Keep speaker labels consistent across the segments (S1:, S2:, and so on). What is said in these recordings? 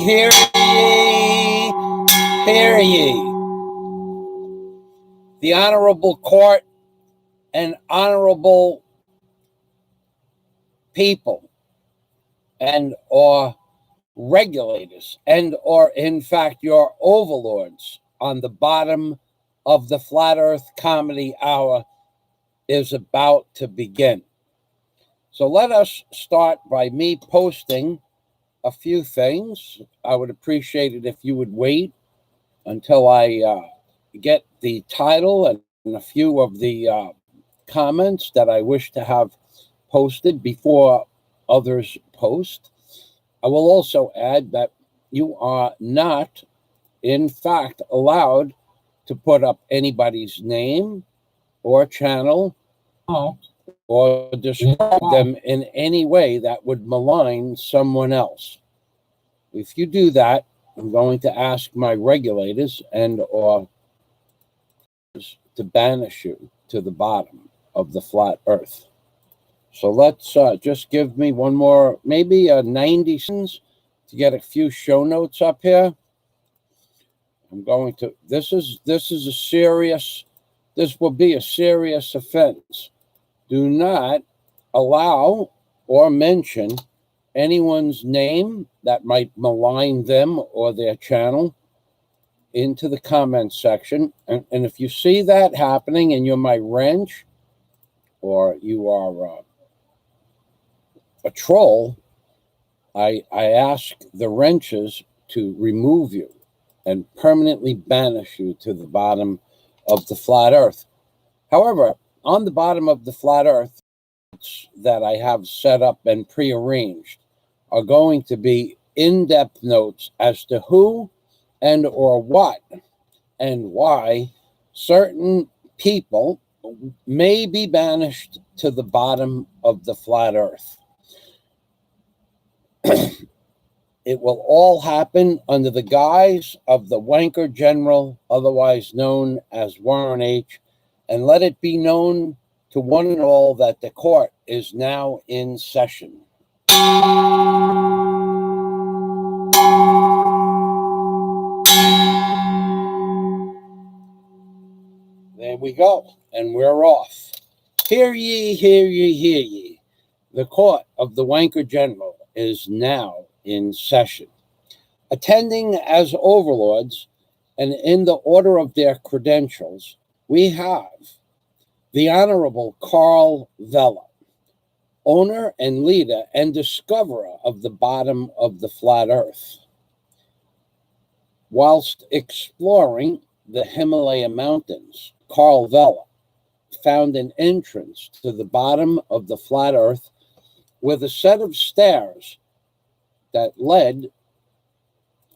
S1: hear ye, hear ye. The honorable court and honorable people and or regulators and or in fact your overlords on the bottom of the Flat Earth Comedy Hour is about to begin. So let us start by me posting a few things. I would appreciate it if you would wait until I get the title and a few of the comments that I wish to have posted before others post. I will also add that you are not, in fact, allowed to put up anybody's name or channel or describe them in any way that would malign someone else. If you do that, I'm going to ask my regulators and or to banish you to the bottom of the flat earth. So let's just give me one more, maybe 90 seconds to get a few show notes up here. I'm going to, this will be a serious offense. Do not allow or mention anyone's name that might malign them or their channel into the comments section. And if you see that happening and you're my wrench or you are a troll, I ask the wrenches to remove you and permanently banish you to the bottom of the flat earth. However, on the bottom of the flat earth that I have set up and prearranged are going to be in-depth notes as to who and or what and why certain people may be banished to the bottom of the flat earth. It will all happen under the guise of the Wanker General, otherwise known as Warren H., and let it be known to one and all that the court is now in session. There we go, and we're off. Hear ye, hear ye, hear ye. The court of the Wanker General is now in session. Attending as overlords and in the order of their credentials, we have the Honorable Carl Vella, owner and leader and discoverer of the bottom of the flat earth. Whilst exploring the Himalaya mountains, Carl Vella found an entrance to the bottom of the flat earth with a set of stairs that led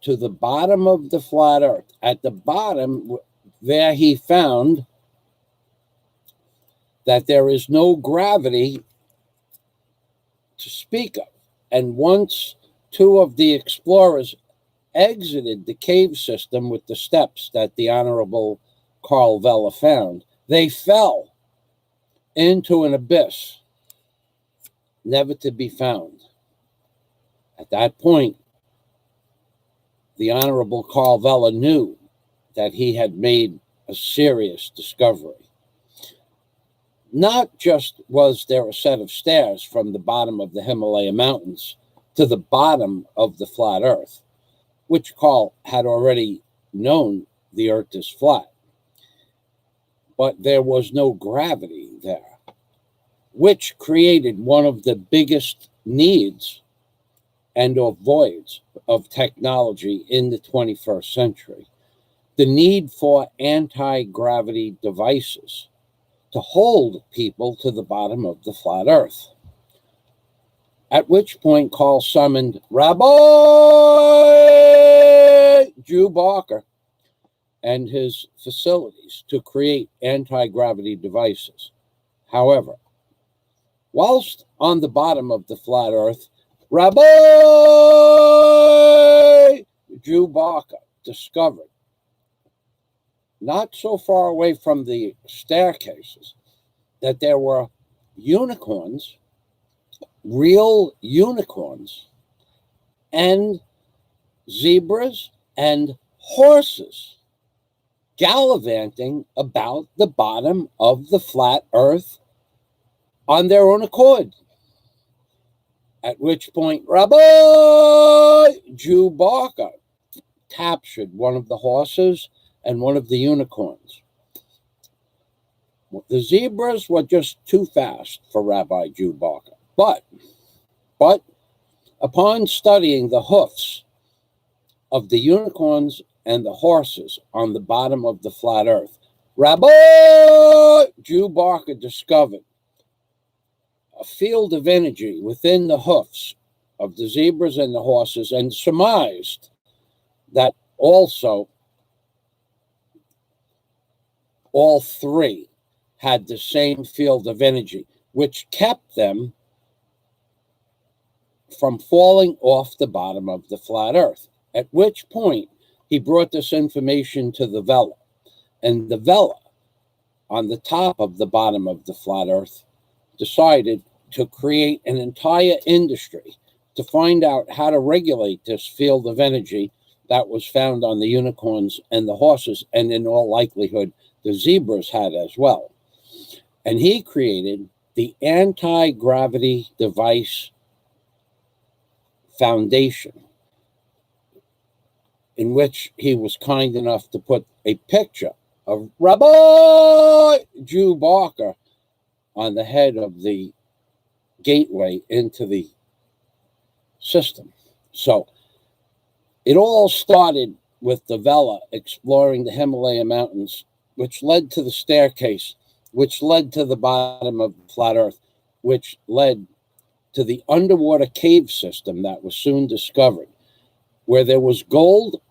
S1: to the bottom of the flat earth. At the bottom, there he found that there is no gravity to speak of. And once two of the explorers exited the cave system with the steps that the Honorable Carl Vella found, they fell into an abyss, never to be found. At that point, the Honorable Carl Vella knew that he had made a serious discovery. Not just was there a set of stairs from the bottom of the Himalaya mountains to the bottom of the flat earth, which Carl had already known the earth is flat, but there was no gravity there, which created one of the biggest needs and or voids of technology in the 21st century. The need for anti-gravity devices to hold people to the bottom of the flat earth. At which point Carl summoned Rabbi Drew Barker and his facilities to create anti-gravity devices. However, whilst on the bottom of the flat earth, Rabbi Drew Barker discovered, not so far away from the staircases, that there were unicorns, real unicorns, and zebras, and horses gallivanting about the bottom of the flat earth on their own accord. At which point, Rabbi Jew Barker captured one of the horses and one of the unicorns. The zebras were just too fast for Rabbi Jew Barker. But upon studying the hoofs of the unicorns and the horses on the bottom of the flat earth, Rabbi Jew Barker discovered a field of energy within the hoofs of the zebras and the horses, and surmised that also all three had the same field of energy, which kept them from falling off the bottom of the flat earth. At which point, he brought this information to the Vela, and the Vela, on the top of the bottom of the flat earth, decided to create an entire industry to find out how to regulate this field of energy that was found on the unicorns and the horses, and in all likelihood, the zebras had as well. And he created the Anti-Gravity Device Foundation, in which he was kind enough to put a picture of Rabbi Jew Barker on the head of the gateway into the system. So it all started with the Vela exploring the Himalaya mountains, which led to the staircase, which led to the bottom of the flat earth, which led to the underwater cave system that was soon discovered, where there was gold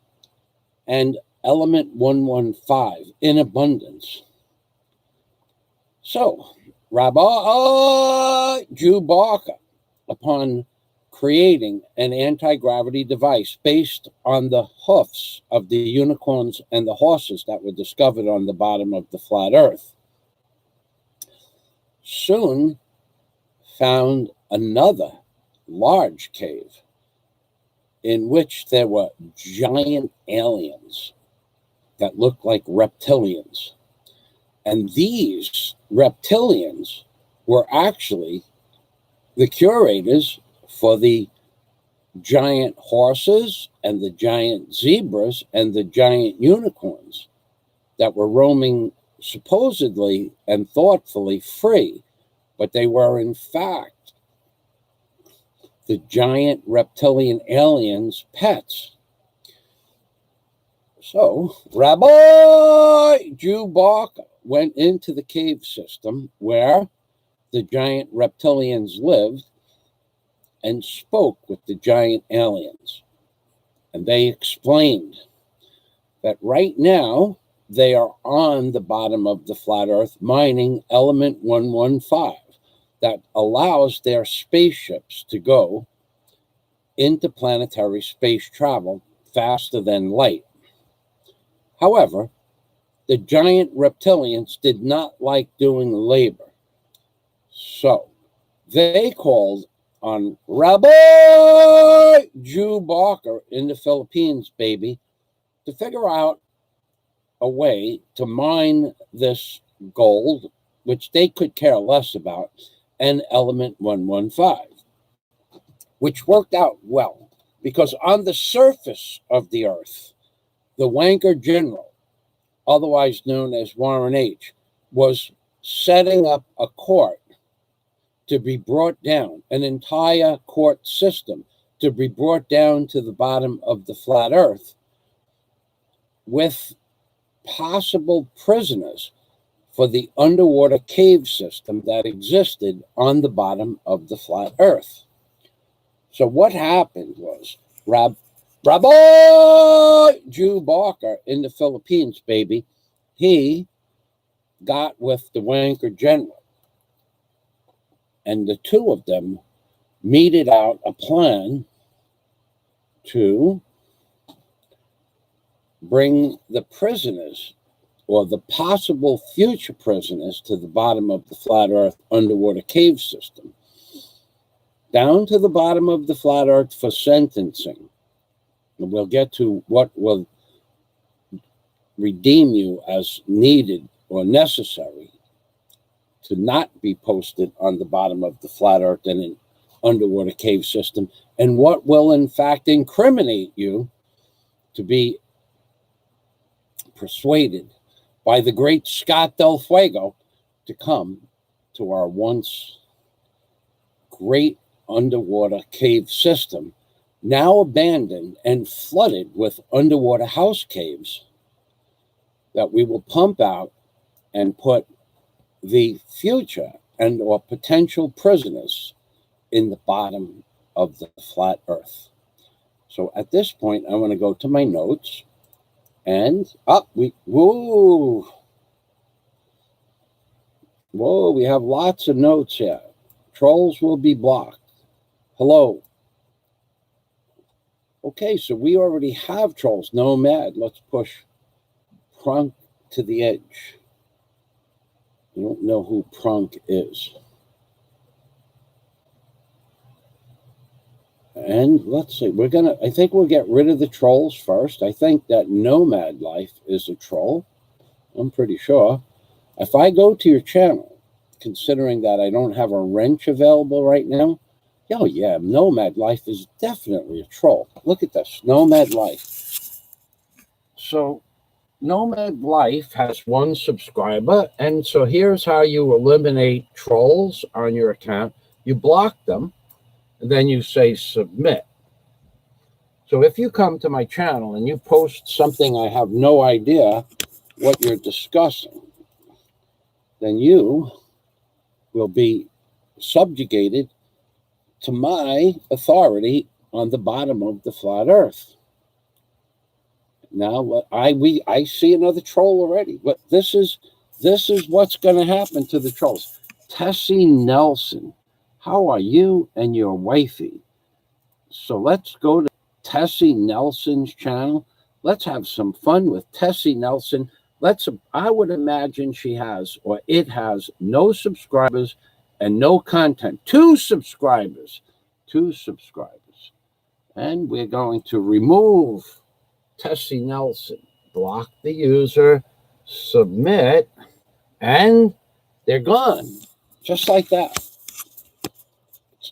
S1: and element 115 in abundance. So Rabbi Jew Barker, upon creating an anti-gravity device based on the hoofs of the unicorns and the horses that were discovered on the bottom of the flat earth, soon found another large cave in which there were giant aliens that looked like reptilians. And these reptilians were actually the curators for the giant horses and the giant zebras and the giant unicorns that were roaming supposedly and thoughtfully free, but they were in fact the giant reptilian aliens' pets. So Rabbi Jew Barker went into the cave system where the giant reptilians lived and spoke with the giant aliens. And they explained that right now they are on the bottom of the flat earth mining element 115 that allows their spaceships to go interplanetary space travel faster than light. However, the giant reptilians did not like doing labor. So they called on Rabbi Jew Barker in the Philippines, baby, to figure out a way to mine this gold, which they could care less about, and element 115, which worked out well, because on the surface of the earth, the wanker general, otherwise known as Warren H., was setting up a court to be brought down, an entire court system to be brought down to the bottom of the flat earth with possible prisoners for the underwater cave system that existed on the bottom of the flat earth. So what happened was Rabbi Jew Barker in the Philippines, baby, he got with the wanker general, and the two of them meted out a plan to bring the prisoners, or the possible future prisoners, to the bottom of the flat earth underwater cave system, down to the bottom of the flat earth for sentencing. And we'll get to what will redeem you as needed or necessary to not be posted on the bottom of the flat earth and an underwater cave system, and what will in fact incriminate you to be persuaded by the great Scott Del Fuego to come to our once great underwater cave system, now abandoned and flooded with underwater house caves that we will pump out and put the future and or potential prisoners in the bottom of the flat earth. So at this point, I want to go to my notes and whoa, we have lots of notes here. Trolls will be blocked. Hello. Okay, so we already have trolls. Nomad, let's push Prunk to the edge. I don't know who Prunk is. And let's see, I think we'll get rid of the trolls first. I think that Nomad Life is a troll. I'm pretty sure. If I go to your channel, considering that I don't have a wrench available right now, oh yeah, Nomad Life is definitely a troll. Look at this, Nomad Life. So Nomad Life has one subscriber, and so here's how you eliminate trolls on your account. You block them, and then you say submit. So if you come to my channel and you post something I have no idea what you're discussing, then you will be subjugated to my authority on the bottom of the flat earth. Now I see another troll already. But this is what's going to happen to the trolls. Tessie Nelson, how are you and your wifey? So let's go to Tessie Nelson's channel. Let's have some fun with Tessie Nelson. I would imagine she has, or it has, no subscribers and no content. Two subscribers. And we're going to remove Tessie Nelson, block the user, submit, and they're gone. Just like that.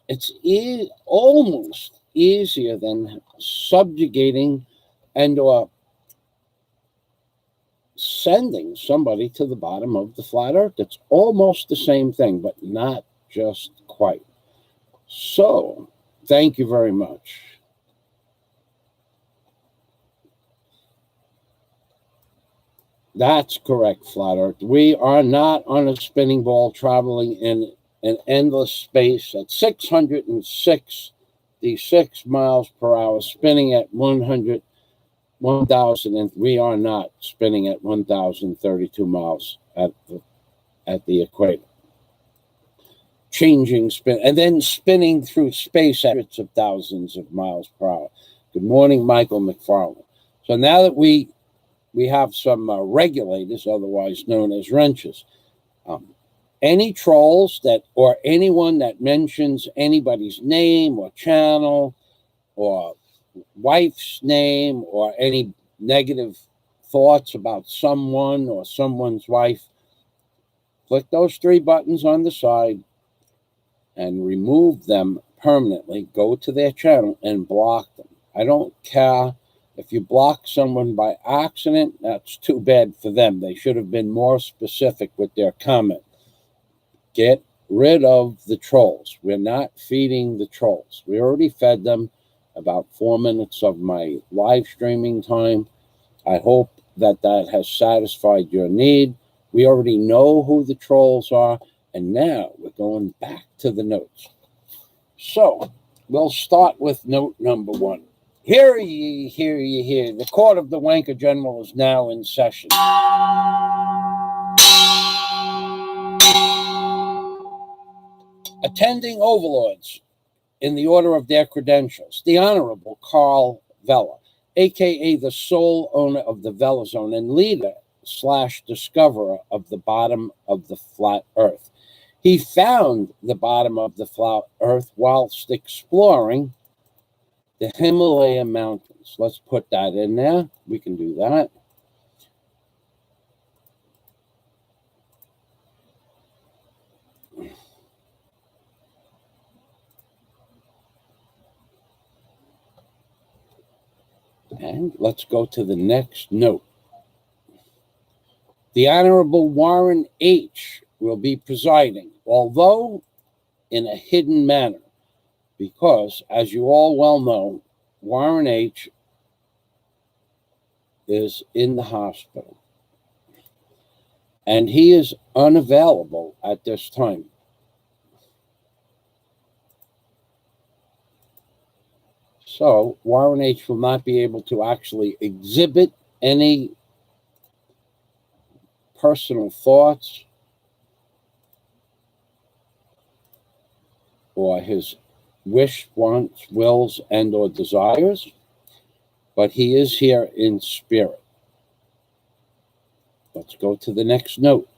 S1: It's almost easier than subjugating and or sending somebody to the bottom of the flat earth. It's almost the same thing, but not just quite. So, thank you very much. That's correct, flat earth. We are not on a spinning ball traveling in an endless space at 666 miles per hour, spinning at 1,000, and we are not spinning at 1,032 miles at the equator. Changing spin, and then spinning through space at hundreds of thousands of miles per hour. Good morning, Michael McFarland. So now that we have some regulators, otherwise known as wrenches. Any trolls or anyone that mentions anybody's name or channel or wife's name or any negative thoughts about someone or someone's wife, click those three buttons on the side and remove them permanently. Go to their channel and block them. I don't care. If you block someone by accident, that's too bad for them. They should have been more specific with their comment. Get rid of the trolls. We're not feeding the trolls. We already fed them about 4 minutes of my live streaming time. I hope that has satisfied your need. We already know who the trolls are, and now we're going back to the notes. So we'll start with note number 1. Hear ye, hear ye, hear. The Court of the Wanker General is now in session. Attending overlords in the order of their credentials, the Honorable Carl Vela, a.k.a. the sole owner of the Vela Zone and leader/discoverer of the bottom of the flat earth. He found the bottom of the flat earth whilst exploring the Himalaya Mountains. Let's put that in there. We can do that. And let's go to the next note. The Honorable Warren H. will be presiding, although in a hidden manner, because, as you all well know, Warren H. is in the hospital, and he is unavailable at this time. So Warren H. will not be able to actually exhibit any personal thoughts or his wish, wants, wills, and or desires, but he is here in spirit. Let's go to the next note.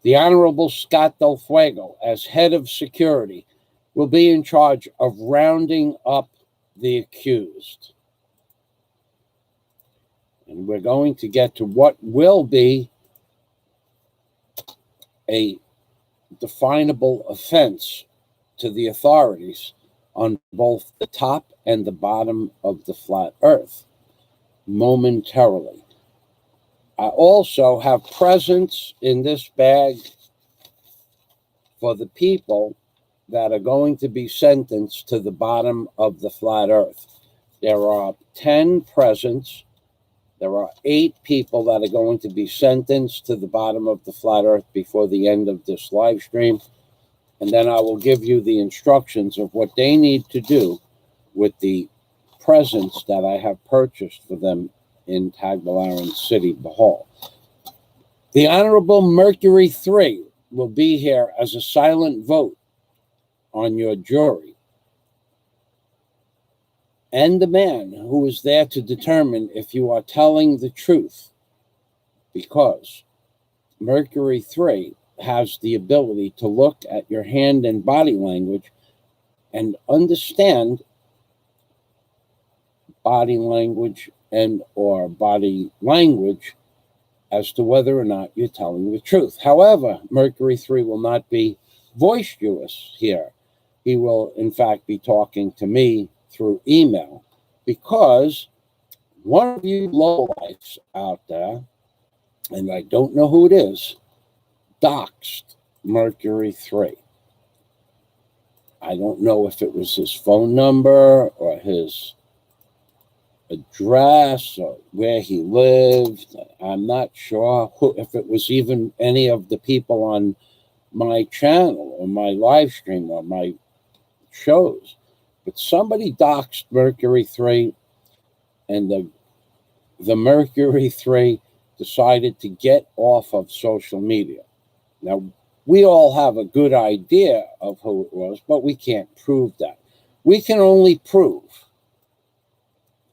S1: The Honorable Scott Del Fuego, as head of security, will be in charge of rounding up the accused. And we're going to get to what will be a definable offense to the authorities on both the top and the bottom of the flat earth momentarily. I also have presents in this bag for the people that are going to be sentenced to the bottom of the flat earth. There are 10 presents. There are 8 people that are going to be sentenced to the bottom of the flat earth before the end of this live stream. And then I will give you the instructions of what they need to do with the presents that I have purchased for them in Tagbilaran City, Bohol. The Honorable Mercury 3 will be here as a silent vote on your jury, and the man who is there to determine if you are telling the truth, because Mercury 3 has the ability to look at your hand and body language and understand body language and or body language as to whether or not you're telling the truth. However, Mercury 3 will not be boisterous here. He will, in fact, be talking to me through email, because one of you lowlifes out there, and I don't know who it is, doxed Mercury 3. I don't know if it was his phone number or his address or where he lived. I'm not sure if it was even any of the people on my channel or my live stream or my shows. But somebody doxed Mercury 3, and the Mercury 3 decided to get off of social media. Now, we all have a good idea of who it was, but we can't prove that. We can only prove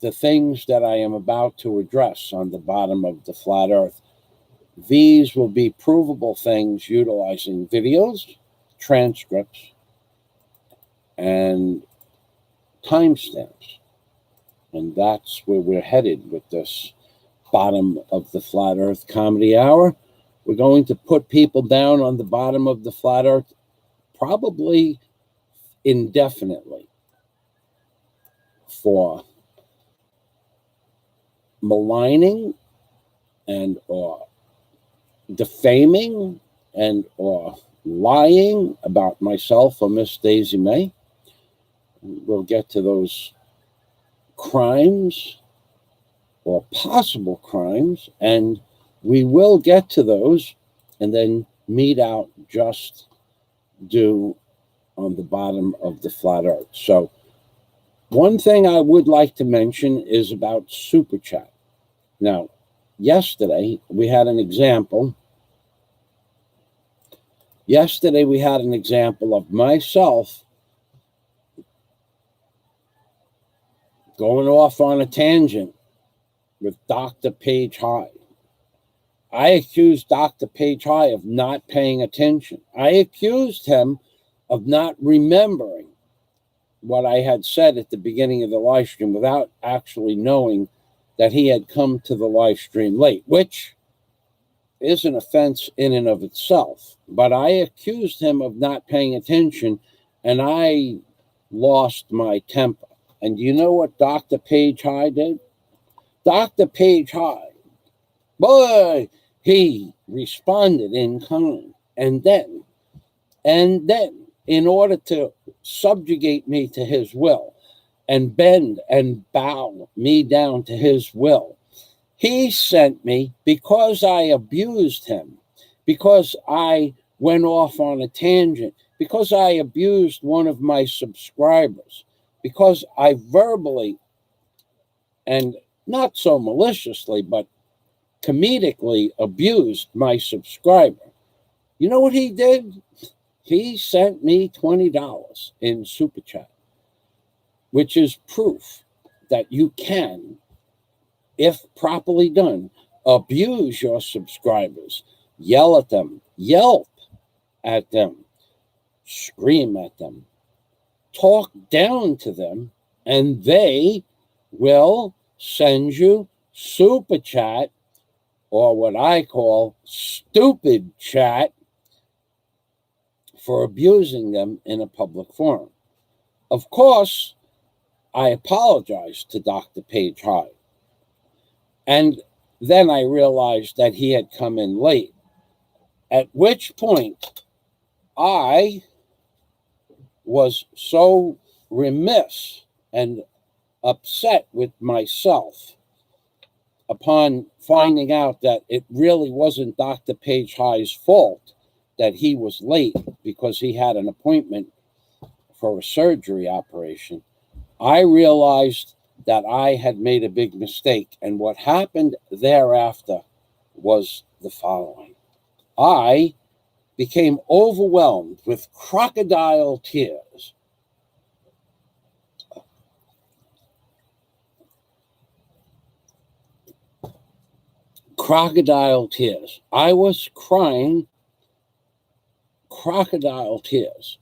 S1: the things that I am about to address on the bottom of the flat earth. These will be provable things utilizing videos, transcripts, and timestamps. And that's where we're headed with this bottom of the flat earth comedy hour. We're going to put people down on the bottom of the flat earth probably indefinitely for maligning and or defaming and or lying about myself or Miss Daisy May. We'll get to those crimes or possible crimes, and we will get to those and then mete out just due on the bottom of the flat earth. So one thing I would like to mention is about Super Chat. Now, yesterday we had an example. Yesterday we had an example of myself going off on a tangent with Dr. Page High. I accused Dr. Page High of not paying attention. I accused him of not remembering what I had said at the beginning of the live stream without actually knowing that he had come to the live stream late, which is an offense in and of itself. But I accused him of not paying attention, and I lost my temper. And you know what Dr. Page High did? Dr. Page High, boy, he responded in kind. And then, in order to subjugate me to his will and bend and bow me down to his will, he sent me, because I abused him, because I went off on a tangent, because I abused one of my subscribers, because I verbally and not so maliciously, but comedically abused my subscriber. You know what he did? He sent me $20 in Super Chat, which is proof that you can, if properly done, abuse your subscribers, yell at them, yelp at them, scream at them, talk down to them, and they will send you Super Chat, or what I call stupid chat, for abusing them in a public forum. Of course, I apologized to Dr. Page High. And then I realized that he had come in late, at which point I was so remiss and upset with myself upon finding out that it really wasn't Dr. Page High's fault that he was late because he had an appointment for a surgery operation. I realized that I had made a big mistake, and what happened thereafter was the following. I became overwhelmed with crocodile tears. Crocodile tears. I was crying crocodile tears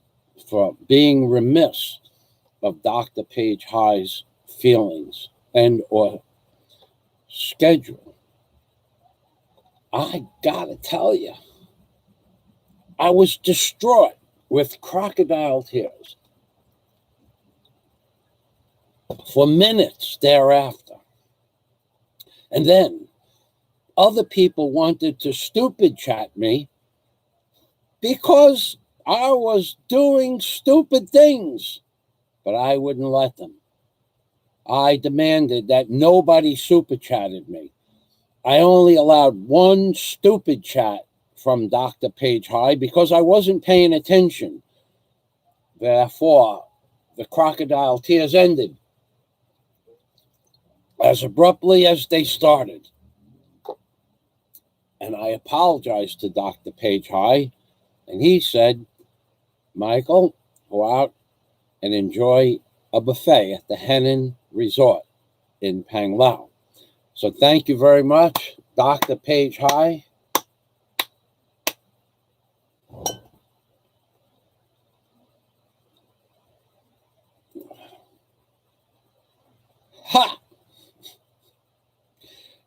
S1: for being remiss of Dr. Page High's feelings and or schedule. I gotta tell you, I was distraught with crocodile tears for minutes thereafter. And then other people wanted to stupid chat me because I was doing stupid things, but I wouldn't let them. I demanded that nobody super chatted me. I only allowed one stupid chat from Dr. Page High because I wasn't paying attention. Therefore, the crocodile tears ended as abruptly as they started. And I apologized to Dr. Page High, and he said, Michael, go out and enjoy a buffet at the Henan Resort in Panglao. So thank you very much, Dr. Page High. Ha!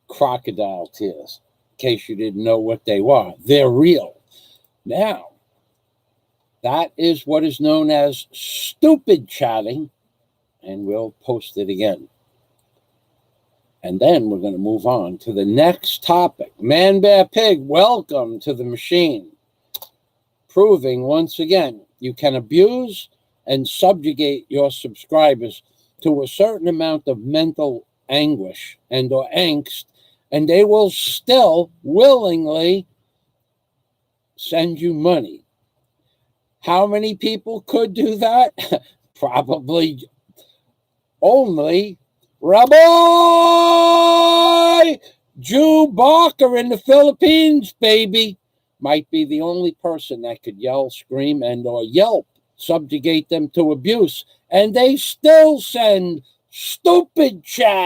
S1: Crocodile tears. In case you didn't know what they were, they're real. Now, that is what is known as stupid chatting, and we'll post it again. And then we're going to move on to the next topic. Man, Bear, Pig, welcome to the machine. Proving once again, you can abuse and subjugate your subscribers to a certain amount of mental anguish and or angst, and they will still willingly send you money. How many people could do that? Probably only Rabbi Jew Barker in the Philippines, baby. Might be the only person that could yell, scream, and or yelp, subjugate them to abuse. And they still send stupid chat.